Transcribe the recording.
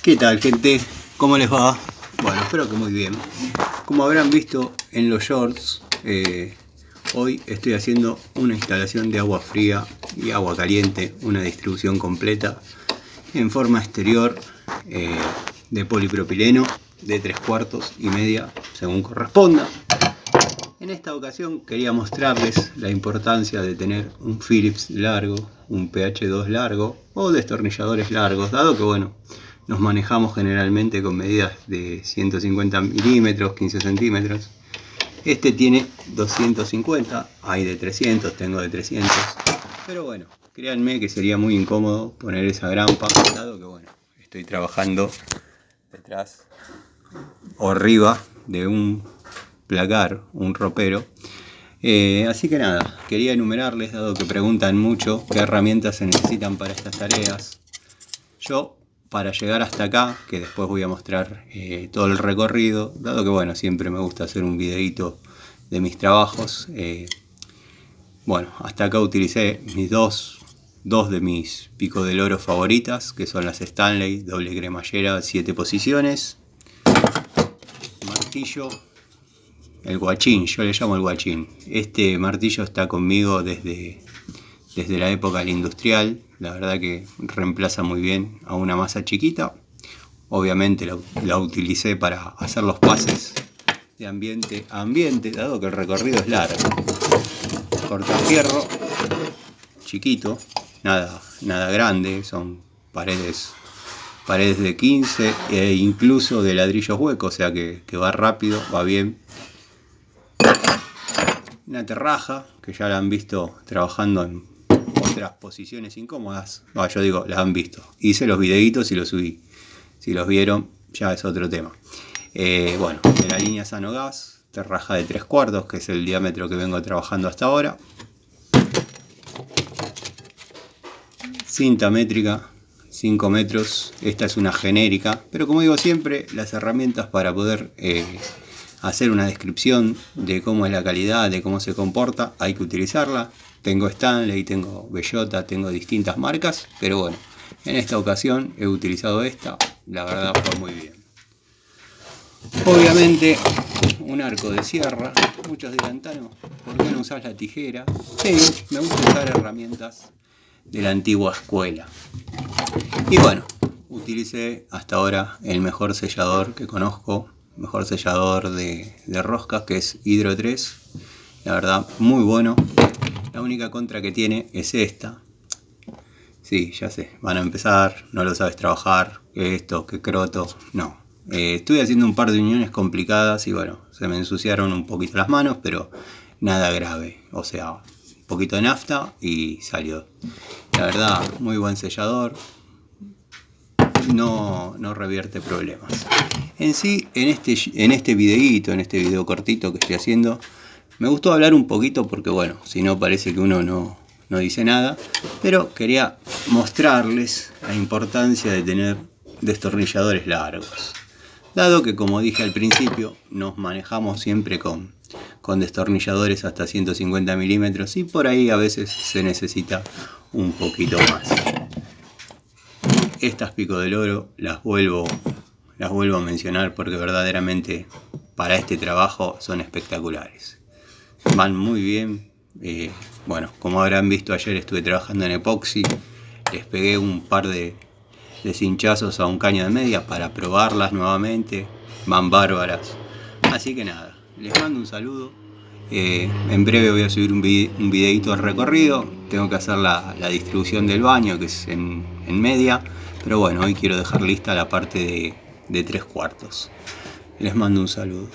¿Qué tal, gente? ¿Cómo les va? Bueno, espero que muy bien. Como habrán visto en los shorts, hoy estoy haciendo una instalación de agua fría y agua caliente, una distribución completa en forma exterior de polipropileno de 3/4 y media, según corresponda. En esta ocasión quería mostrarles la importancia de tener un Phillips largo, un PH2 largo o destornilladores largos, dado que bueno, nos manejamos generalmente con medidas de 150 milímetros, 15 centímetros. Este tiene 250, hay de 300, tengo de 300. Pero bueno, créanme que sería muy incómodo poner esa grampa, dado que bueno, estoy trabajando detrás o arriba de un placar, un ropero. Así que nada, quería enumerarles, dado que preguntan mucho qué herramientas se necesitan para estas tareas. Yo, para llegar hasta acá, que después voy a mostrar todo el recorrido, dado que bueno, siempre me gusta hacer un videito de mis trabajos. Bueno, hasta acá utilicé mis dos de mis pico del oro favoritas, que son las Stanley, doble cremallera, 7 posiciones. Martillo, el guachín, yo le llamo el guachín. Este martillo está conmigo desde la época del industrial. La verdad que reemplaza muy bien a una masa chiquita. Obviamente la utilicé para hacer los pases de ambiente a ambiente, dado que el recorrido es largo. Cortafierro chiquito, nada grande, son paredes de 15 e incluso de ladrillos huecos, o sea que va rápido, va bien. Una terraja, que ya la han visto trabajando en otras posiciones incómodas. Yo digo, las han visto. Hice los videitos y los subí. Si los vieron, ya es otro tema. Bueno, de la línea Sanogas, terraja de 3/4, que es el diámetro que vengo trabajando hasta ahora. Cinta métrica, 5 metros. Esta es una genérica, pero como digo siempre, las herramientas para poder hacer una descripción de cómo es la calidad, de cómo se comporta, hay que utilizarla. Tengo Stanley, tengo Bellota, tengo distintas marcas, pero bueno, en esta ocasión he utilizado esta, la verdad fue muy bien. Obviamente, un arco de sierra. Muchos dirán, Tano, ¿por qué no usas la tijera? Sí, me gusta usar herramientas de la antigua escuela. Y bueno, utilicé hasta ahora el mejor sellador que conozco, mejor sellador de roscas, que es Hydro 3. La verdad, muy bueno. La única contra que tiene es esta. Sí, ya sé, van a empezar, no lo sabes trabajar, que esto, que croto. No, estuve haciendo un par de uniones complicadas y bueno, se me ensuciaron un poquito las manos, pero nada grave. O sea, un poquito de nafta y salió. La verdad, muy buen sellador. No revierte problemas. En sí, en este videíto, en este video cortito que estoy haciendo, me gustó hablar un poquito porque bueno, si no parece que uno no dice nada, pero quería mostrarles la importancia de tener destornilladores largos, dado que como dije al principio, nos manejamos siempre con destornilladores hasta 150 milímetros y por ahí a veces se necesita un poquito más. Estas pico del oro las vuelvo a mencionar porque verdaderamente para este trabajo son espectaculares. Van muy bien. Bueno, como habrán visto, ayer estuve trabajando en epoxi. Les pegué un par de cinchazos a un caño de media para probarlas nuevamente. Van bárbaras. Así que nada, les mando un saludo. En breve voy a subir un videito de recorrido. Tengo que hacer la distribución del baño, que es en media. Pero bueno, hoy quiero dejar lista la parte de 3/4. Les mando un saludo.